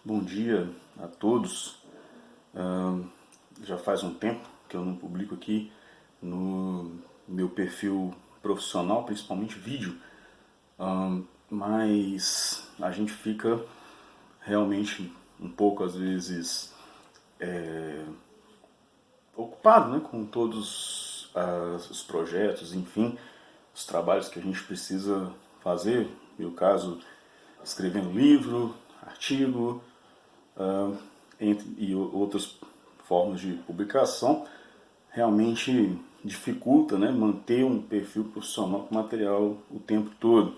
Bom dia a todos. Já faz um tempo que eu não publico aqui no meu perfil profissional, principalmente vídeo, mas a gente fica realmente um pouco, às vezes, ocupado, né, com todos os projetos, enfim, os trabalhos que a gente precisa fazer. No meu caso, escrevendo livro, artigo, e outras formas de publicação, realmente dificulta, né, manter um perfil profissional com material o tempo todo.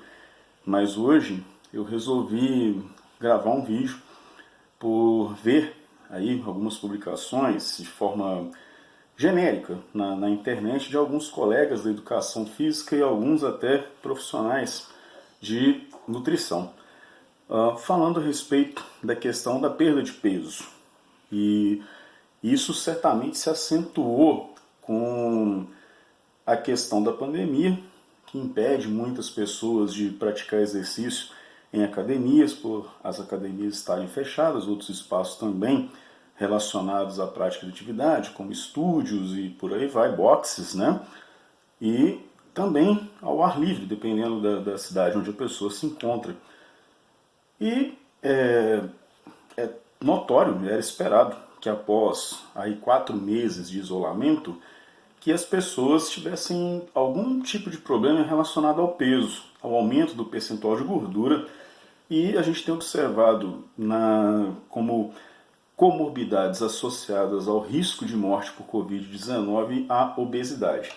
Mas hoje eu resolvi gravar um vídeo por ver aí algumas publicações de forma genérica na internet de alguns colegas da educação física e alguns até profissionais de nutrição, falando a respeito da questão da perda de peso. E isso certamente se acentuou com a questão da pandemia, que impede muitas pessoas de praticar exercício em academias, por as academias estarem fechadas, outros espaços também relacionados à prática de atividade, como estúdios e por aí vai, boxes, né? E também ao ar livre, dependendo da cidade onde a pessoa se encontra. E é notório, era esperado que após aí 4 meses de isolamento, que as pessoas tivessem algum tipo de problema relacionado ao peso, ao aumento do percentual de gordura, e a gente tem observado como comorbidades associadas ao risco de morte por Covid-19 a obesidade.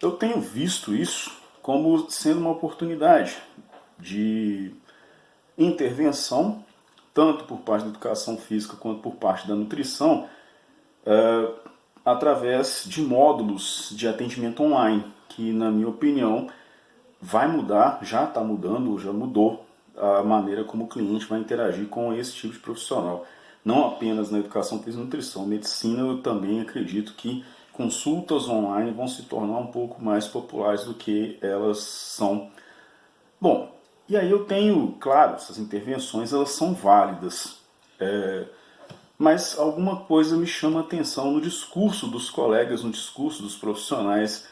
Eu tenho visto isso como sendo uma oportunidade de intervenção, tanto por parte da educação física quanto por parte da nutrição, através de módulos de atendimento online, que, na minha opinião, vai mudar, já está mudando, já mudou a maneira como o cliente vai interagir com esse tipo de profissional. Não apenas na educação física e nutrição, medicina, eu também acredito que consultas online vão se tornar um pouco mais populares do que elas são. Bom, e aí eu tenho, claro, essas intervenções elas são válidas, mas alguma coisa me chama a atenção no discurso dos colegas, no discurso dos profissionais,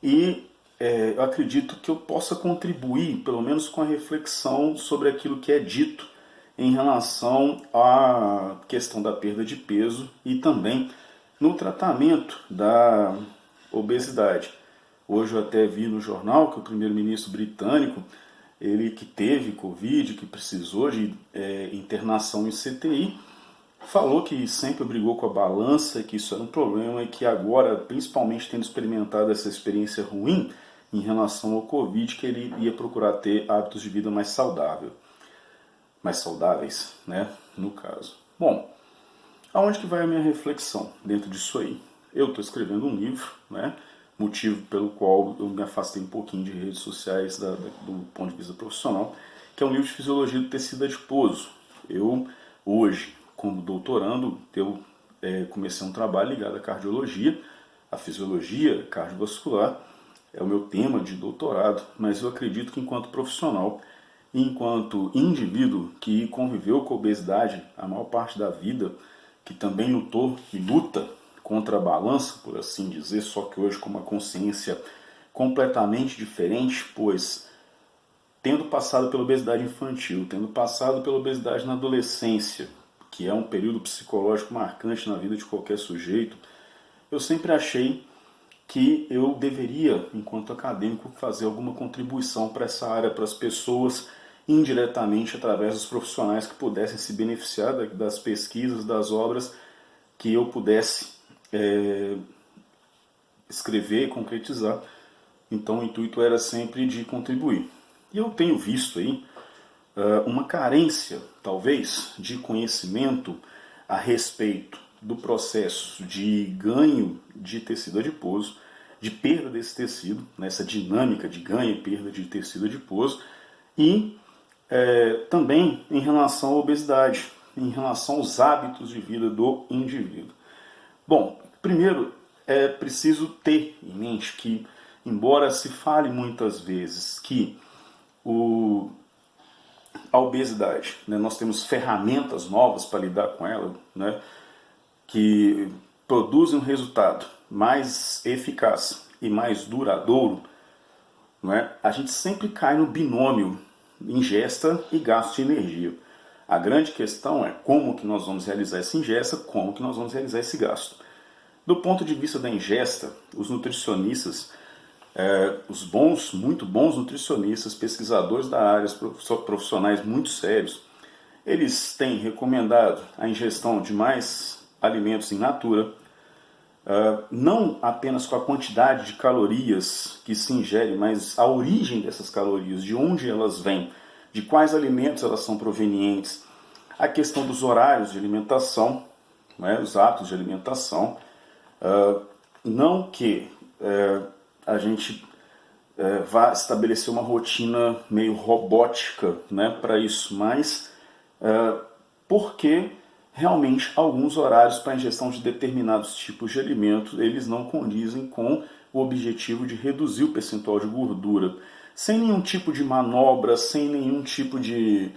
e eu acredito que eu possa contribuir, pelo menos com a reflexão sobre aquilo que é dito em relação à questão da perda de peso e também no tratamento da obesidade. Hoje eu até vi no jornal que o primeiro-ministro britânico, ele que teve Covid, que precisou de internação em CTI, falou que sempre brigou com a balança, que isso era um problema e que agora, principalmente tendo experimentado essa experiência ruim em relação ao Covid, que ele ia procurar ter hábitos de vida mais saudáveis, né, no caso. Bom, aonde que vai a minha reflexão dentro disso aí? Eu estou escrevendo um livro, né, motivo pelo qual eu me afastei um pouquinho de redes sociais do ponto de vista profissional, que é um livro de fisiologia do tecido adiposo. Eu, hoje, como doutorando, eu comecei um trabalho ligado à cardiologia, à fisiologia cardiovascular, é o meu tema de doutorado, mas eu acredito que enquanto profissional, enquanto indivíduo que conviveu com a obesidade a maior parte da vida, que também lutou e luta contra a balança, por assim dizer, só que hoje com uma consciência completamente diferente, pois tendo passado pela obesidade infantil, tendo passado pela obesidade na adolescência, que é um período psicológico marcante na vida de qualquer sujeito, eu sempre achei que eu deveria, enquanto acadêmico, fazer alguma contribuição para essa área, para as pessoas, indiretamente através dos profissionais que pudessem se beneficiar das pesquisas, das obras que eu pudesse escrever e concretizar. Então o intuito era sempre de contribuir. E eu tenho visto aí uma carência, talvez, de conhecimento a respeito do processo de ganho de tecido adiposo, de perda desse tecido, nessa dinâmica de ganho e perda de tecido adiposo, e também em relação à obesidade, em relação aos hábitos de vida do indivíduo. Bom, primeiro é preciso ter em mente que, embora se fale muitas vezes que a obesidade, né? Nós temos ferramentas novas para lidar com ela, né? Que produzem um resultado mais eficaz e mais duradouro, não é? A gente sempre cai no binômio ingesta e gasto de energia. A grande questão é como que nós vamos realizar essa ingesta, como que nós vamos realizar esse gasto. Do ponto de vista da ingesta, os nutricionistas, os bons, muito bons nutricionistas, pesquisadores da área, profissionais muito sérios, eles têm recomendado a ingestão de mais alimentos in natura, não apenas com a quantidade de calorias que se ingere, mas a origem dessas calorias, de onde elas vêm, de quais alimentos elas são provenientes, a questão dos horários de alimentação, né, os hábitos de alimentação, não que a gente vá estabelecer uma rotina meio robótica, né, para isso, mas porque realmente alguns horários para a ingestão de determinados tipos de alimentos eles não condizem com o objetivo de reduzir o percentual de gordura, sem nenhum tipo de manobra, sem nenhum tipo de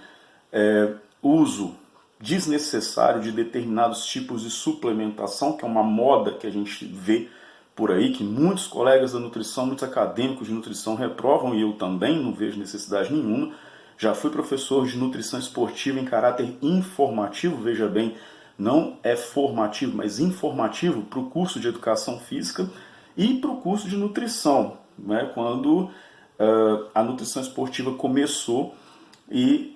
uso desnecessário de determinados tipos de suplementação, que é uma moda que a gente vê por aí, que muitos colegas da nutrição, muitos acadêmicos de nutrição reprovam, e eu também não vejo necessidade nenhuma. Já fui professor de nutrição esportiva em caráter informativo, veja bem, não é formativo, mas informativo para o curso de educação física e para o curso de nutrição, né? Quando a nutrição esportiva começou e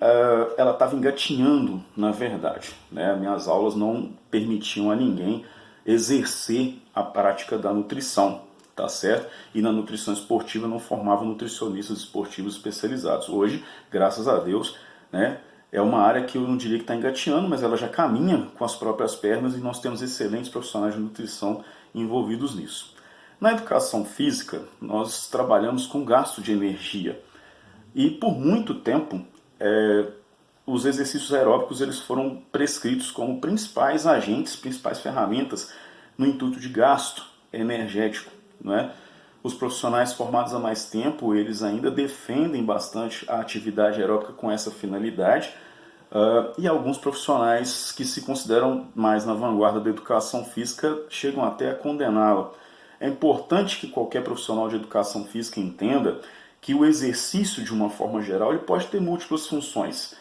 ela estava engatinhando, na verdade, né? Minhas aulas não permitiam a ninguém exercer a prática da nutrição, tá certo? E na nutrição esportiva não formavam nutricionistas esportivos especializados. Hoje, graças a Deus, né, é uma área que eu não diria que está engateando, mas ela já caminha com as próprias pernas e nós temos excelentes profissionais de nutrição envolvidos nisso. Na educação física, nós trabalhamos com gasto de energia e por muito tempo os exercícios aeróbicos eles foram prescritos como principais agentes, principais ferramentas no intuito de gasto energético, né? Os profissionais formados há mais tempo, eles ainda defendem bastante a atividade aeróbica com essa finalidade, e alguns profissionais que se consideram mais na vanguarda da educação física chegam até a condená-la. É importante que qualquer profissional de educação física entenda que o exercício, de uma forma geral, ele pode ter múltiplas funções.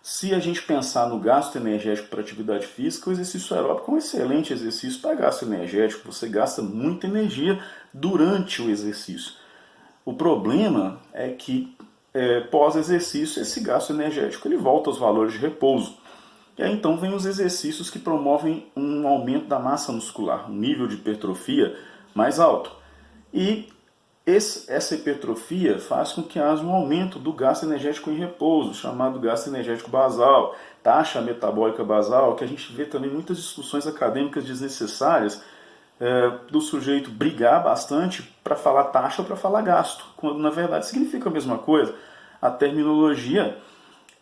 Se a gente pensar no gasto energético para atividade física, o exercício aeróbico é um excelente exercício para gasto energético. Você gasta muita energia durante o exercício. O problema é que pós-exercício esse gasto energético ele volta aos valores de repouso. E aí então vem os exercícios que promovem um aumento da massa muscular, um nível de hipertrofia mais alto. E essa hipertrofia faz com que haja um aumento do gasto energético em repouso, chamado gasto energético basal, taxa metabólica basal, que a gente vê também muitas discussões acadêmicas desnecessárias do sujeito brigar bastante para falar taxa ou para falar gasto, quando na verdade significa a mesma coisa. A terminologia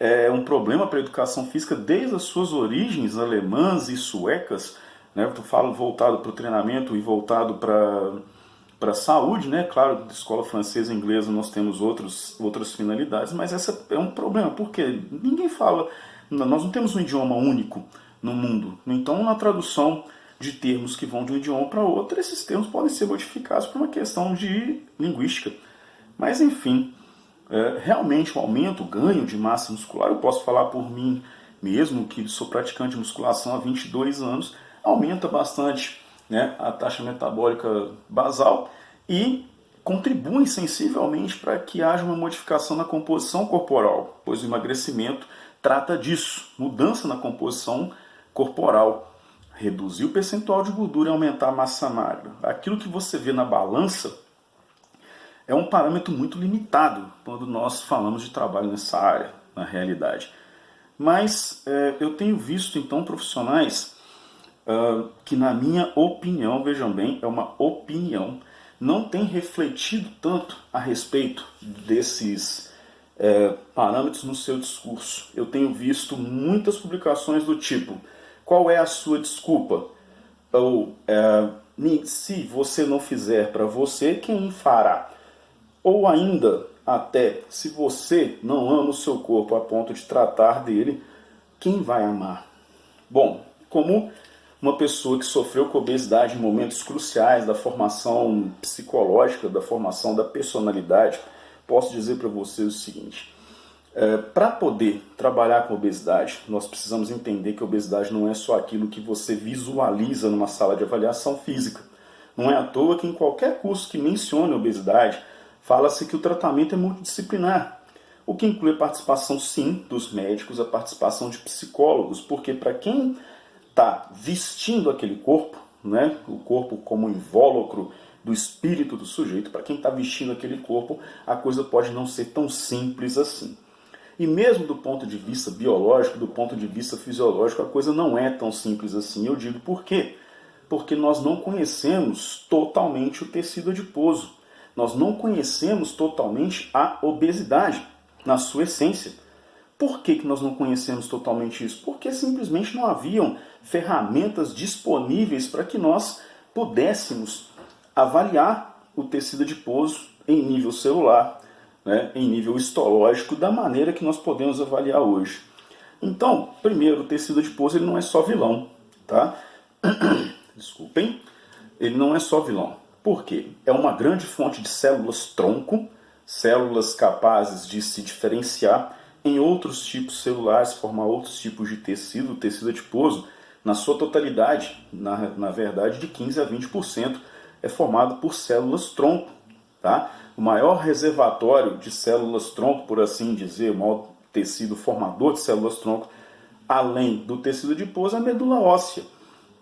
é um problema para a educação física desde as suas origens alemãs e suecas, né? Eu falo voltado para o treinamento e voltado para a saúde, né? Claro, de escola francesa e inglesa nós temos outras finalidades, mas essa é um problema, porque ninguém fala, nós não temos um idioma único no mundo. Então, na tradução de termos que vão de um idioma para outro, esses termos podem ser modificados por uma questão de linguística. Mas, enfim, realmente o aumento, o ganho de massa muscular, eu posso falar por mim mesmo, que sou praticante de musculação há 22 anos, aumenta bastante, né, a taxa metabólica basal e contribuem sensivelmente para que haja uma modificação na composição corporal, pois o emagrecimento trata disso, mudança na composição corporal, reduzir o percentual de gordura e aumentar a massa magra. Aquilo que você vê na balança é um parâmetro muito limitado quando nós falamos de trabalho nessa área, na realidade. Mas eu tenho visto então profissionais que, na minha opinião, vejam bem, é uma opinião, não tem refletido tanto a respeito desses parâmetros no seu discurso. Eu tenho visto muitas publicações do tipo: qual é a sua desculpa? Ou se você não fizer para você, quem fará? Ou ainda Até se você não ama o seu corpo a ponto de tratar dele, quem vai amar? Bom, como uma pessoa que sofreu com obesidade em momentos cruciais da formação psicológica, da formação da personalidade, posso dizer para vocês o seguinte: para poder trabalhar com obesidade, nós precisamos entender que a obesidade não é só aquilo que você visualiza numa sala de avaliação física. Não é à toa que em qualquer curso que mencione obesidade, fala-se que o tratamento é multidisciplinar, o que inclui a participação, sim, dos médicos, a participação de psicólogos, porque para quem está vestindo aquele corpo, né, o corpo como invólucro do espírito do sujeito, para quem está vestindo aquele corpo, a coisa pode não ser tão simples assim. E mesmo do ponto de vista biológico, do ponto de vista fisiológico, a coisa não é tão simples assim. Eu digo por quê? Porque nós não conhecemos totalmente o tecido adiposo. Nós não conhecemos totalmente a obesidade na sua essência. Por que nós não conhecemos totalmente isso? Porque simplesmente não haviam ferramentas disponíveis para que nós pudéssemos avaliar o tecido adiposo em nível celular, né, em nível histológico, da maneira que nós podemos avaliar hoje. Então, primeiro, o tecido adiposo ele não é só vilão, tá? Desculpem, ele não é só vilão. Por quê? É uma grande fonte de células-tronco, células capazes de se diferenciar em outros tipos celulares, formar outros tipos de tecido. O tecido adiposo, na sua totalidade, na verdade, de 15% a 20%, é formado por células-tronco. Tá? O maior reservatório de células-tronco, por assim dizer, o maior tecido formador de células-tronco, além do tecido adiposo, é a medula óssea,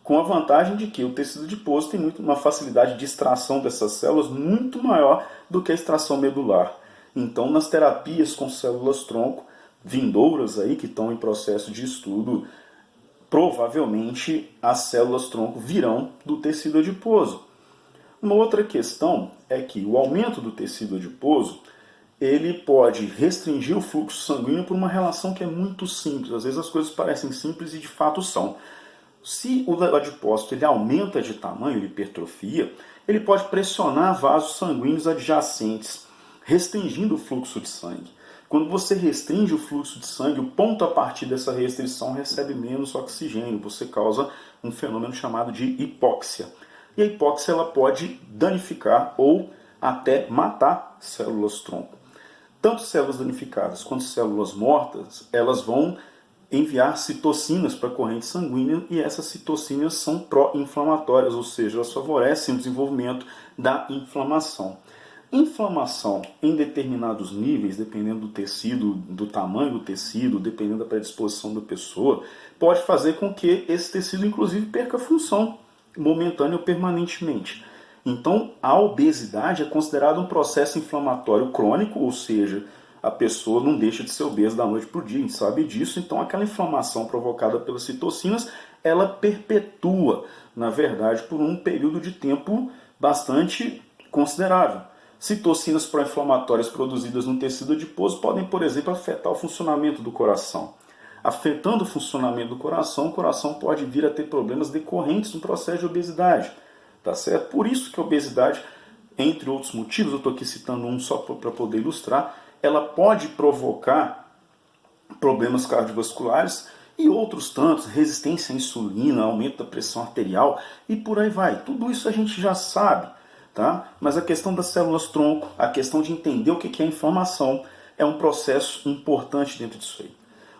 com a vantagem de que o tecido adiposo tem uma facilidade de extração dessas células muito maior do que a extração medular. Então, nas terapias com células-tronco, vindouras aí que estão em processo de estudo, provavelmente as células-tronco virão do tecido adiposo. Uma outra questão é que o aumento do tecido adiposo ele pode restringir o fluxo sanguíneo por uma relação que é muito simples. Às vezes as coisas parecem simples e de fato são. Se o adipócito ele aumenta de tamanho, ele hipertrofia, ele pode pressionar vasos sanguíneos adjacentes, restringindo o fluxo de sangue. Quando você restringe o fluxo de sangue, o ponto a partir dessa restrição recebe menos oxigênio. Você causa um fenômeno chamado de hipóxia. E a hipóxia ela pode danificar ou até matar células-tronco. Tanto células danificadas quanto células mortas, elas vão enviar citocinas para a corrente sanguínea e essas citocinas são pró-inflamatórias, ou seja, elas favorecem o desenvolvimento da inflamação. Inflamação em determinados níveis, dependendo do tecido, do tamanho do tecido, dependendo da predisposição da pessoa, pode fazer com que esse tecido, inclusive, perca função momentânea ou permanentemente. Então, a obesidade é considerada um processo inflamatório crônico, ou seja, a pessoa não deixa de ser obesa da noite para o dia, a gente sabe disso. Então, aquela inflamação provocada pelas citocinas, ela perpetua, na verdade, por um período de tempo bastante considerável. Citocinas pró-inflamatórias produzidas no tecido adiposo podem, por exemplo, afetar o funcionamento do coração. Afetando o funcionamento do coração, o coração pode vir a ter problemas decorrentes no processo de obesidade. Tá certo? Por isso que a obesidade, entre outros motivos, eu estou aqui citando um só para poder ilustrar, ela pode provocar problemas cardiovasculares e outros tantos, resistência à insulina, aumento da pressão arterial e por aí vai. Tudo isso a gente já sabe, tá? Mas a questão das células-tronco, a questão de entender o que é inflamação, é um processo importante dentro disso aí.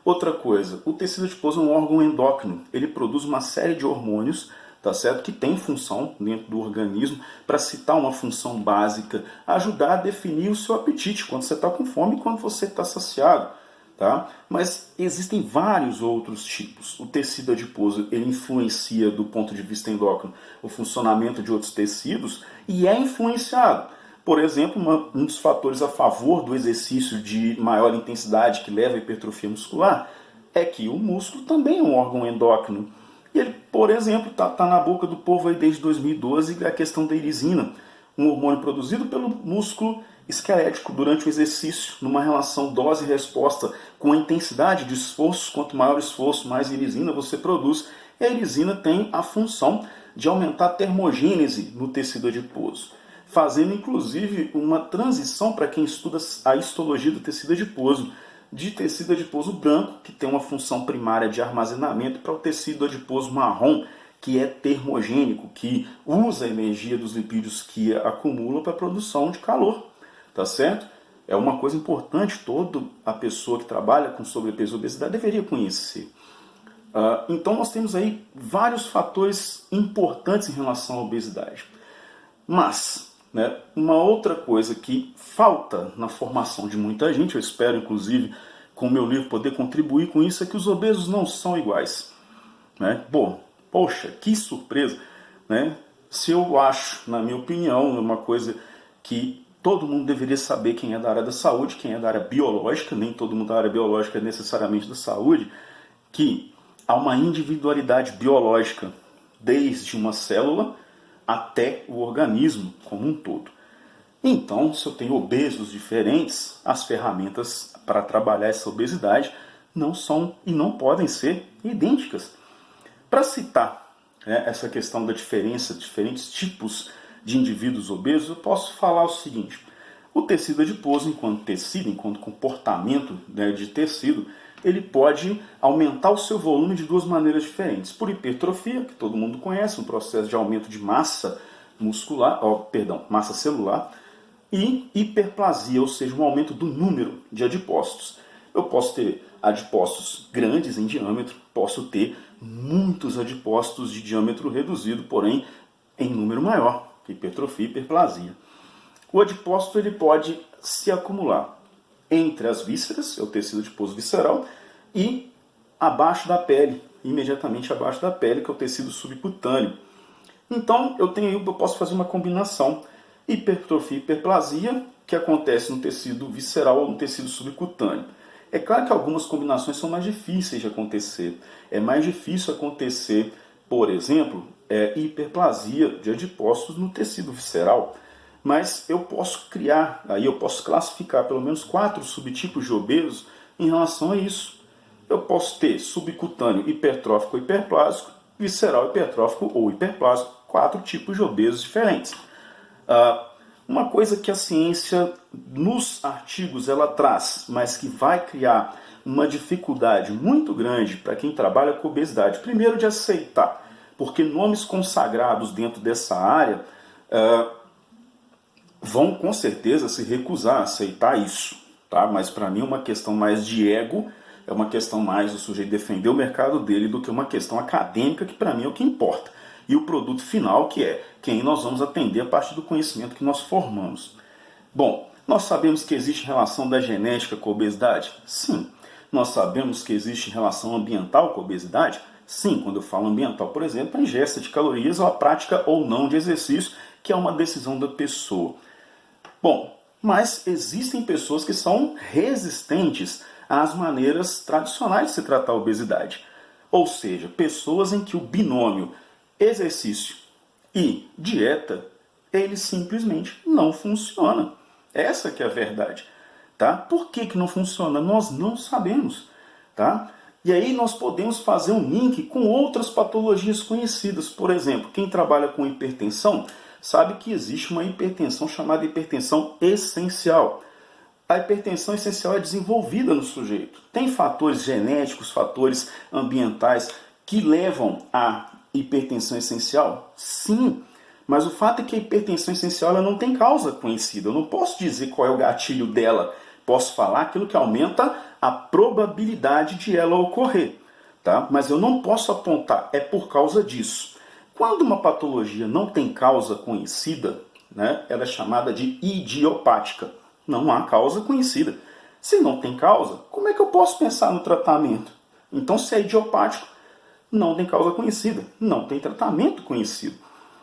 Outra coisa, o tecido adiposo é um órgão endócrino, ele produz uma série de hormônios, tá certo? Que tem função dentro do organismo, para citar uma função básica, ajudar a definir o seu apetite, quando você está com fome e quando você está saciado. Tá? Mas existem vários outros tipos. O tecido adiposo ele influencia, do ponto de vista endócrino, o funcionamento de outros tecidos e é influenciado. Por exemplo, um dos fatores a favor do exercício de maior intensidade que leva à hipertrofia muscular é que o músculo também é um órgão endócrino. E ele, por exemplo, está na boca do povo aí desde 2012 a questão da irisina, um hormônio produzido pelo músculo esquelético durante o exercício, numa relação dose-resposta com a intensidade de esforço. Quanto maior o esforço, mais irisina você produz. E a irisina tem a função de aumentar a termogênese no tecido adiposo. fazendo inclusive uma transição para quem estuda a histologia do tecido adiposo, de tecido adiposo branco, que tem uma função primária de armazenamento, para o tecido adiposo marrom, que é termogênico, que usa a energia dos lipídios que acumulam para a produção de calor, tá certo? É uma coisa importante, toda a pessoa que trabalha com sobrepeso e obesidade deveria conhecer. Então nós temos aí vários fatores importantes em relação à obesidade. Mas, né, uma outra coisa que falta na formação de muita gente, eu espero inclusive com o meu livro poder contribuir com isso, é que os obesos não são iguais. Né? Poxa, que surpresa! Né? Se eu acho, na minha opinião, uma coisa que todo mundo deveria saber, quem é da área da saúde, quem é da área biológica, nem todo mundo da área biológica é necessariamente da saúde, que há uma individualidade biológica desde uma célula até o organismo como um todo. Então, se eu tenho obesos diferentes, as ferramentas para trabalhar essa obesidade não são e não podem ser idênticas. Para citar essa questão da diferença, diferentes tipos de indivíduos obesos, eu posso falar o seguinte: o tecido adiposo, enquanto tecido, enquanto comportamento de tecido, ele pode aumentar o seu volume de duas maneiras diferentes. Por hipertrofia, que todo mundo conhece, um processo de aumento de massa muscular, massa celular, e hiperplasia, ou seja, um aumento do número de adipócitos. Eu posso ter adipócitos grandes em diâmetro, posso ter muitos adipócitos de diâmetro reduzido, porém em número maior, hipertrofia e hiperplasia. O adipócito ele pode se acumular entre as vísceras, é o tecido adiposo visceral, e abaixo da pele, imediatamente abaixo da pele, que é o tecido subcutâneo. Então eu posso fazer uma combinação hipertrofia e hiperplasia, que acontece no tecido visceral ou no tecido subcutâneo. É claro que algumas combinações são mais difíceis de acontecer. É mais difícil acontecer, por exemplo, hiperplasia de adipócitos no tecido visceral. Mas eu posso criar, aí eu posso classificar pelo menos 4 subtipos de obesos em relação a isso. Eu posso ter subcutâneo hipertrófico ou hiperplásico, visceral hipertrófico ou hiperplásico, 4 tipos de obesos diferentes. Uma coisa que a ciência nos artigos ela traz, mas que vai criar uma dificuldade muito grande para quem trabalha com obesidade, primeiro de aceitar, porque nomes consagrados dentro dessa área vão com certeza se recusar a aceitar isso, tá? Mas para mim é uma questão mais de ego, é uma questão mais do sujeito defender o mercado dele do que uma questão acadêmica, que para mim é o que importa. E o produto final, que é quem nós vamos atender a partir do conhecimento que nós formamos. Bom, nós sabemos que existe relação da genética com a obesidade? Sim. Nós sabemos que existe relação ambiental com a obesidade? Sim. Quando eu falo ambiental, por exemplo, a ingesta de calorias ou a prática ou não de exercício, que é uma decisão da pessoa. Bom, mas existem pessoas que são resistentes às maneiras tradicionais de se tratar a obesidade. Ou seja, pessoas em que o binômio exercício e dieta, ele simplesmente não funciona. Essa que é a verdade. Tá? Por que não funciona? Nós não sabemos. Tá? E aí nós podemos fazer um link com outras patologias conhecidas. Por exemplo, quem trabalha com hipertensão sabe que existe uma hipertensão chamada hipertensão essencial. A hipertensão essencial é desenvolvida no sujeito. Tem fatores genéticos, fatores ambientais que levam à hipertensão essencial? Sim. Mas o fato é que a hipertensão essencial ela não tem causa conhecida. Eu não posso dizer qual é o gatilho dela. Posso falar aquilo que aumenta a probabilidade de ela ocorrer. Tá? Mas eu não posso apontar, é por causa disso. Quando uma patologia não tem causa conhecida, né, ela é chamada de idiopática. Não há causa conhecida. Se não tem causa, como é que eu posso pensar no tratamento? Então, se é idiopático, não tem causa conhecida, não tem tratamento conhecido.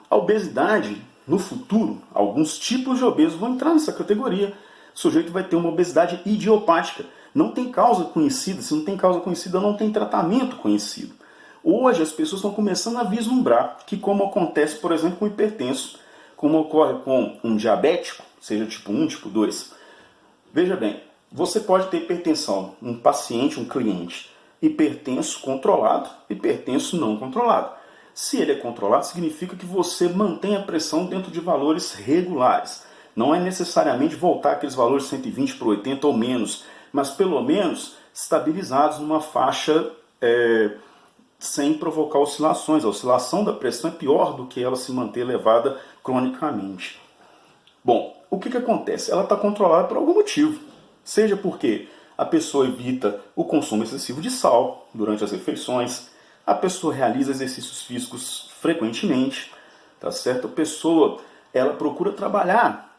A obesidade, no futuro, alguns tipos de obesos vão entrar nessa categoria. O sujeito vai ter uma obesidade idiopática. Não tem causa conhecida. Se não tem causa conhecida, não tem tratamento conhecido. Hoje as pessoas estão começando a vislumbrar que, como acontece, por exemplo, com o hipertenso, como ocorre com um diabético, seja tipo 1, tipo 2. Veja bem, você pode ter hipertensão, um paciente, um cliente, hipertenso controlado, hipertenso não controlado. Se ele é controlado, significa que você mantém a pressão dentro de valores regulares. Não é necessariamente voltar aqueles valores 120 para 80 ou menos, mas pelo menos estabilizados numa faixa sem provocar oscilações. A oscilação da pressão é pior do que ela se manter elevada cronicamente. Bom, o que acontece? Ela está controlada por algum motivo. Seja porque a pessoa evita o consumo excessivo de sal durante as refeições, a pessoa realiza exercícios físicos frequentemente, tá certo? A pessoa ela procura trabalhar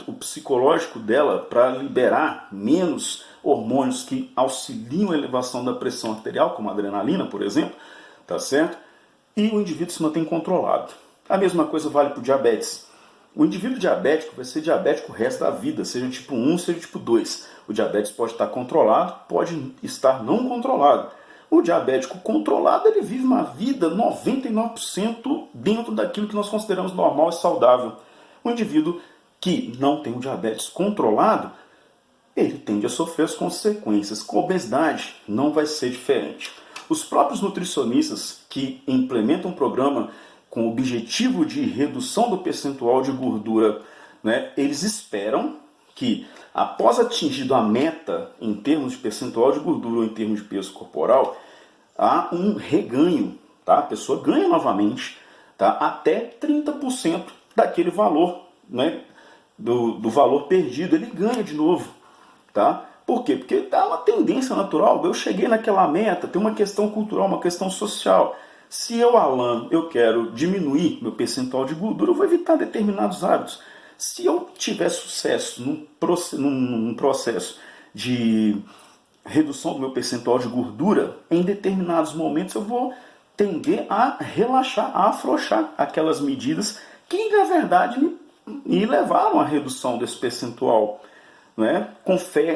o psicológico dela para liberar menos hormônios que auxiliam a elevação da pressão arterial, como a adrenalina, por exemplo, tá certo? E o indivíduo se mantém controlado. A mesma coisa vale para o diabetes. O indivíduo diabético vai ser diabético o resto da vida, seja tipo 1, seja tipo 2. O diabetes pode estar controlado, pode estar não controlado. O diabético controlado, ele vive uma vida 99% dentro daquilo que nós consideramos normal e saudável. O indivíduo que não tem o diabetes controlado, ele tende a sofrer as consequências. Com a obesidade não vai ser diferente. Os próprios nutricionistas que implementam um programa com o objetivo de redução do percentual de gordura, né, eles esperam que, após atingido a meta em termos de percentual de gordura ou em termos de peso corporal, há um reganho, tá? A pessoa ganha novamente, tá? Até 30% daquele valor, né, do valor perdido, ele ganha de novo. Tá? Por quê? Porque dá uma tendência natural. Eu cheguei naquela meta, tem uma questão cultural, uma questão social. Se eu, Alan, eu quero diminuir meu percentual de gordura, eu vou evitar determinados hábitos. Se eu tiver sucesso num processo de redução do meu percentual de gordura, em determinados momentos eu vou tender a relaxar, a afrouxar aquelas medidas que, na verdade, me levaram à redução desse percentual. Né?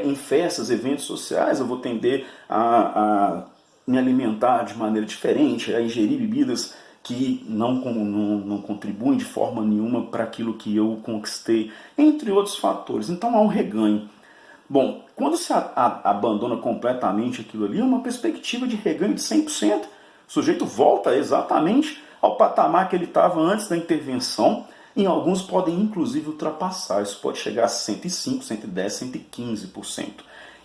Em festas, eventos sociais, eu vou tender a me alimentar de maneira diferente, a ingerir bebidas que não contribuem de forma nenhuma para aquilo que eu conquistei, entre outros fatores. Então há um reganho. Bom, quando se abandona completamente aquilo ali, é uma perspectiva de reganho de 100%. O sujeito volta exatamente ao patamar que ele estava antes da intervenção. Em alguns podem inclusive ultrapassar, isso pode chegar a 105, 110, 115%.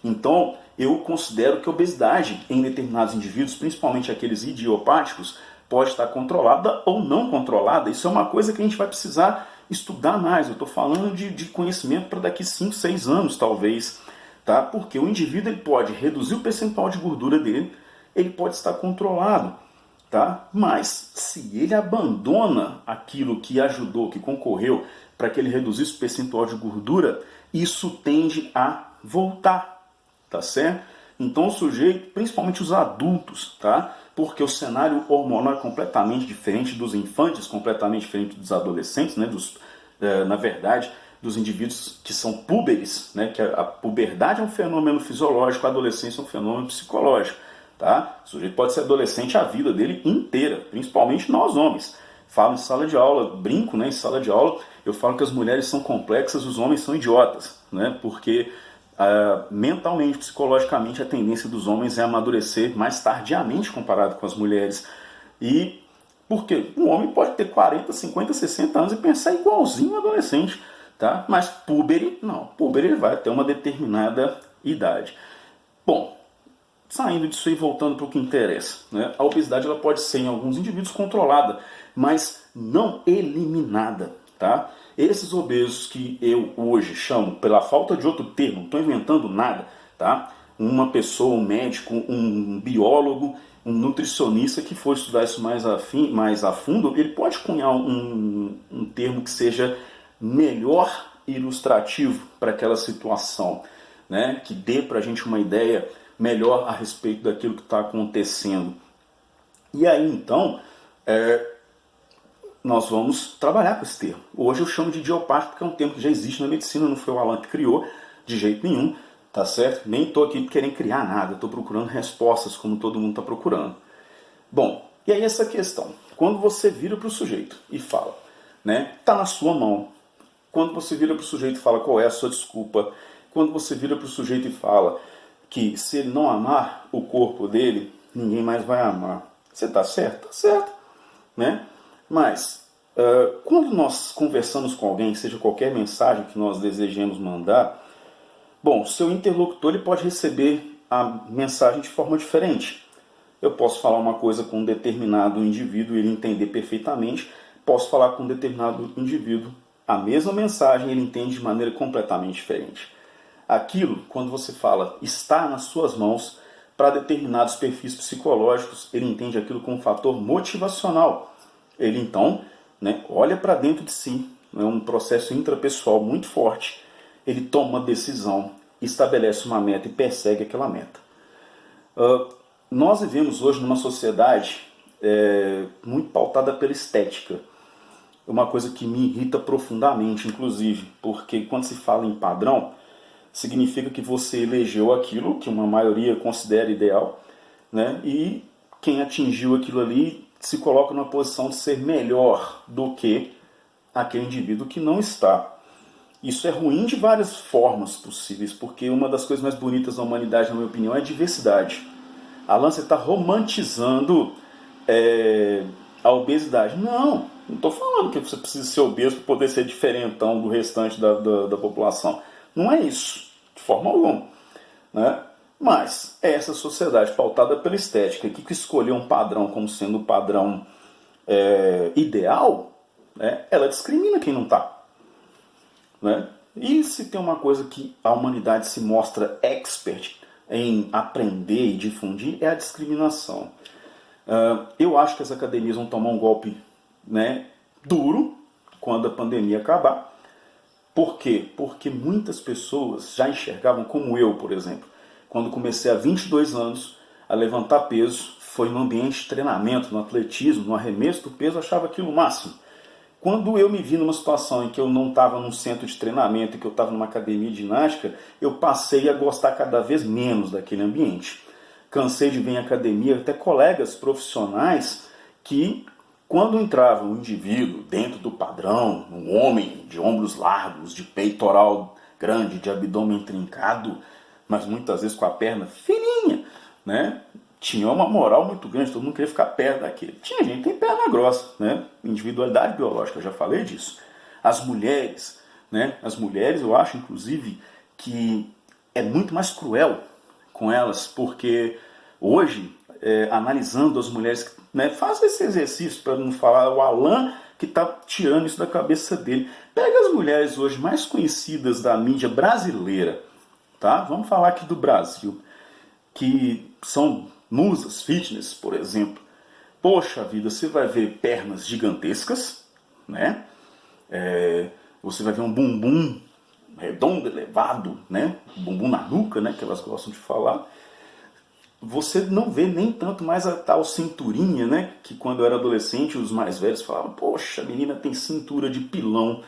Então, eu considero que a obesidade em determinados indivíduos, principalmente aqueles idiopáticos, pode estar controlada ou não controlada. Isso é uma coisa que a gente vai precisar estudar mais. Eu estou falando de conhecimento para daqui 5, 6 anos, talvez. Tá? Porque o indivíduo ele pode reduzir o percentual de gordura dele, ele pode estar controlado. Tá? Mas se ele abandona aquilo que ajudou, que concorreu para que ele reduzisse o percentual de gordura, isso tende a voltar, tá certo? Então o sujeito, principalmente os adultos, tá? Porque o cenário hormonal é completamente diferente dos infantes, completamente diferente dos adolescentes, né? Na verdade, dos indivíduos que são púberes, né? Que a puberdade é um fenômeno fisiológico, a adolescência é um fenômeno psicológico. Tá? O sujeito pode ser adolescente a vida dele inteira, principalmente nós homens. Falo em sala de aula, brinco, né, em sala de aula, eu falo que as mulheres são complexas, os homens são idiotas, né, porque mentalmente, psicologicamente, a tendência dos homens é amadurecer mais tardiamente comparado com as mulheres. E por quê? Um homem pode ter 40, 50, 60 anos e pensar igualzinho um adolescente, tá? Mas púbere, não. Púbere ele vai até uma determinada idade. Bom, saindo disso e voltando para o que interessa, né? A obesidade ela pode ser em alguns indivíduos controlada, mas não eliminada. Tá? Esses obesos que eu hoje chamo, pela falta de outro termo, não estou inventando nada, tá? Uma pessoa, um médico, um biólogo, um nutricionista que for estudar isso mais a fundo, ele pode cunhar um termo que seja melhor ilustrativo para aquela situação, né? Que dê para a gente uma ideia melhor a respeito daquilo que está acontecendo. E aí, então, nós vamos trabalhar com esse termo. Hoje eu chamo de idiopático, porque é um termo que já existe na medicina, não foi o Alan que criou, de jeito nenhum, tá certo? Nem estou aqui querendo criar nada, estou procurando respostas, como todo mundo está procurando. Bom, e aí essa questão, quando você vira para o sujeito e fala, né, tá na sua mão, quando você vira para o sujeito e fala qual é a sua desculpa, quando você vira para o sujeito e fala que se ele não amar o corpo dele, ninguém mais vai amar. Você está certo? Está certo. né? Mas, quando nós conversamos com alguém, seja qualquer mensagem que nós desejemos mandar, bom, seu interlocutor ele pode receber a mensagem de forma diferente. Eu posso falar uma coisa com um determinado indivíduo e ele entender perfeitamente, posso falar com um determinado indivíduo a mesma mensagem e ele entende de maneira completamente diferente. Aquilo, quando você fala, está nas suas mãos, para determinados perfis psicológicos, ele entende aquilo como um fator motivacional. Ele então, né, olha para dentro de si, é um processo intrapessoal muito forte. Ele toma uma decisão, estabelece uma meta e persegue aquela meta. Nós vivemos hoje numa sociedade muito pautada pela estética. Uma coisa que me irrita profundamente, inclusive, porque quando se fala em padrão, significa que você elegeu aquilo que uma maioria considera ideal, né? E quem atingiu aquilo ali se coloca numa posição de ser melhor do que aquele indivíduo que não está. Isso é ruim de várias formas possíveis, porque uma das coisas mais bonitas da humanidade, na minha opinião, é a diversidade. Alan, você está romantizando a obesidade. Não estou falando que você precisa ser obeso para poder ser diferentão do restante da população. Não é isso, de forma alguma. Né? Mas essa sociedade pautada pela estética, que escolheu um padrão como sendo o padrão ideal, né, ela discrimina quem não está. Né? E se tem uma coisa que a humanidade se mostra expert em aprender e difundir, é a discriminação. Eu acho que as academias vão tomar um golpe, né, duro quando a pandemia acabar. Por quê? Porque muitas pessoas já enxergavam, como eu, por exemplo, quando comecei há 22 anos a levantar peso, foi no ambiente de treinamento, no atletismo, no arremesso do peso, eu achava aquilo o máximo. Quando eu me vi numa situação em que eu não estava num centro de treinamento, e que eu estava numa academia de ginástica, eu passei a gostar cada vez menos daquele ambiente. Cansei de ver em academia até colegas profissionais que, quando entrava um indivíduo dentro do padrão, um homem de ombros largos, de peitoral grande, de abdômen trincado, mas muitas vezes com a perna fininha, né? Tinha uma moral muito grande, todo mundo queria ficar perto daquele. Tinha gente que tem perna grossa, né? Individualidade biológica, eu já falei disso. As mulheres, né? As mulheres, eu acho, inclusive, que é muito mais cruel com elas, porque hoje, analisando as mulheres que, né, faz esse exercício para não falar o Alan que está tirando isso da cabeça dele. Pega as mulheres hoje mais conhecidas da mídia brasileira, tá? Vamos falar aqui do Brasil, que são musas fitness, por exemplo. Poxa vida, você vai ver pernas gigantescas, né? Você vai ver um bumbum redondo, elevado, né? Bumbum na nuca, né? Que elas gostam de falar. Você não vê nem tanto mais a tal cinturinha, né? Que quando eu era adolescente, os mais velhos falavam, poxa, a menina tem cintura de pilão.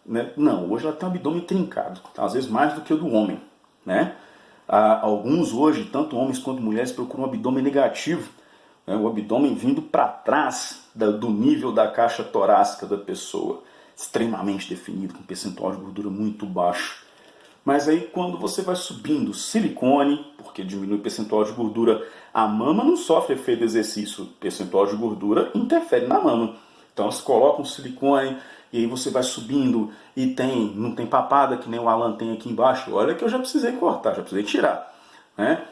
Né? Não, hoje ela tem um abdômen trincado, às vezes mais do que o do homem, né? Alguns hoje, tanto homens quanto mulheres, procuram um abdômen negativo, né? O abdômen vindo para trás do nível da caixa torácica da pessoa, extremamente definido, com percentual de gordura muito baixo. Mas aí quando você vai subindo silicone, porque diminui o percentual de gordura, a mama não sofre efeito do exercício, o percentual de gordura interfere na mama. Então você coloca um silicone e aí você vai subindo e não tem papada que nem o Alan tem aqui embaixo. Olha que eu já precisei cortar, já precisei tirar. Né?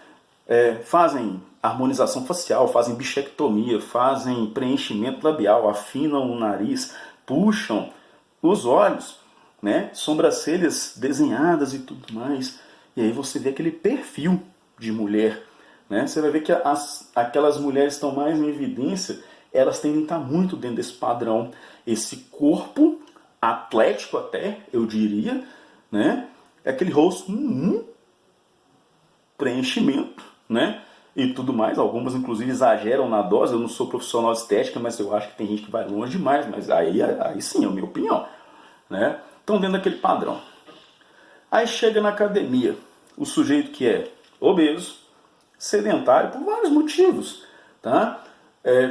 Fazem harmonização facial, fazem bichectomia, fazem preenchimento labial, afinam o nariz, puxam os olhos, né? Sobrancelhas desenhadas e tudo mais. E aí você vê aquele perfil de mulher. Né? Você vai ver que aquelas mulheres que estão mais em evidência, elas tendem a estar muito dentro desse padrão. Esse corpo atlético até, eu diria, né? Aquele rosto, preenchimento, né? E tudo mais. Algumas, inclusive, exageram na dose. Eu não sou profissional de estética, mas eu acho que tem gente que vai longe demais. Mas aí sim, é a minha opinião. Né? Estão dentro daquele padrão. Aí chega na academia, o sujeito que é obeso, sedentário, por vários motivos. Tá?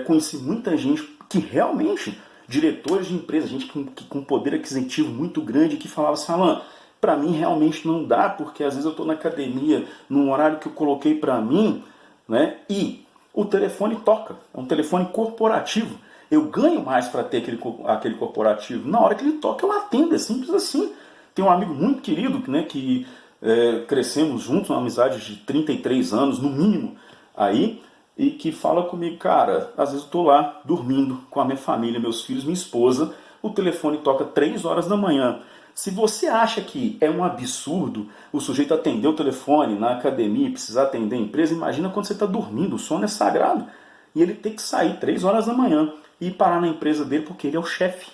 Conheci muita gente que realmente, diretores de empresas, gente com poder aquisitivo muito grande, que falava assim, Alan, para mim realmente não dá, porque às vezes eu estou na academia, num horário que eu coloquei para mim, né, e o telefone toca, é um telefone corporativo, Eu ganho mais para ter aquele corporativo. Na hora que ele toca, eu atendo. É simples assim. Tem um amigo muito querido, né, que crescemos juntos, uma amizade de 33 anos, no mínimo, aí, e que fala comigo, cara, às vezes eu estou lá dormindo com a minha família, meus filhos, minha esposa, o telefone toca 3 horas da manhã. Se você acha que é um absurdo o sujeito atender o telefone na academia e precisar atender a empresa, imagina quando você está dormindo, o sono é sagrado. E ele tem que sair 3 horas da manhã e parar na empresa dele porque ele é o chefe.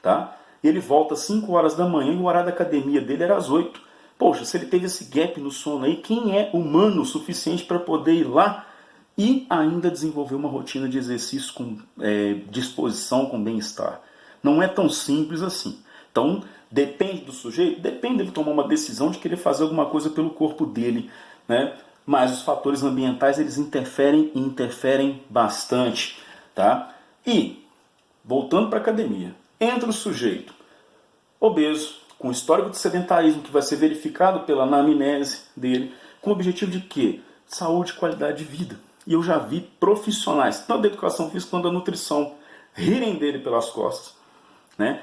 Tá? E ele volta às 5 horas da manhã e o horário da academia dele era às 8. Poxa, se ele teve esse gap no sono aí, quem é humano o suficiente para poder ir lá e ainda desenvolver uma rotina de exercício com disposição, com bem-estar? Não é tão simples assim. Então, depende do sujeito? Depende dele tomar uma decisão de querer fazer alguma coisa pelo corpo dele, né? Mas os fatores ambientais, eles interferem e interferem bastante, tá? E, voltando para a academia, entra o sujeito obeso, com histórico de sedentarismo que vai ser verificado pela anamnese dele, com o objetivo de quê? Saúde e qualidade de vida. E eu já vi profissionais, tanto da educação física quanto da nutrição, rirem dele pelas costas, né?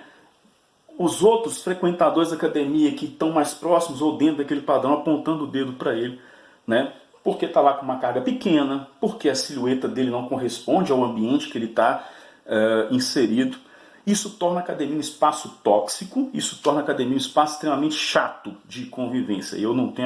Os outros frequentadores da academia que estão mais próximos ou dentro daquele padrão apontando o dedo para ele, né? Porque está lá com uma carga pequena, porque a silhueta dele não corresponde ao ambiente que ele está inserido. Isso torna a academia um espaço tóxico, isso torna a academia um espaço extremamente chato de convivência. E eu não tenho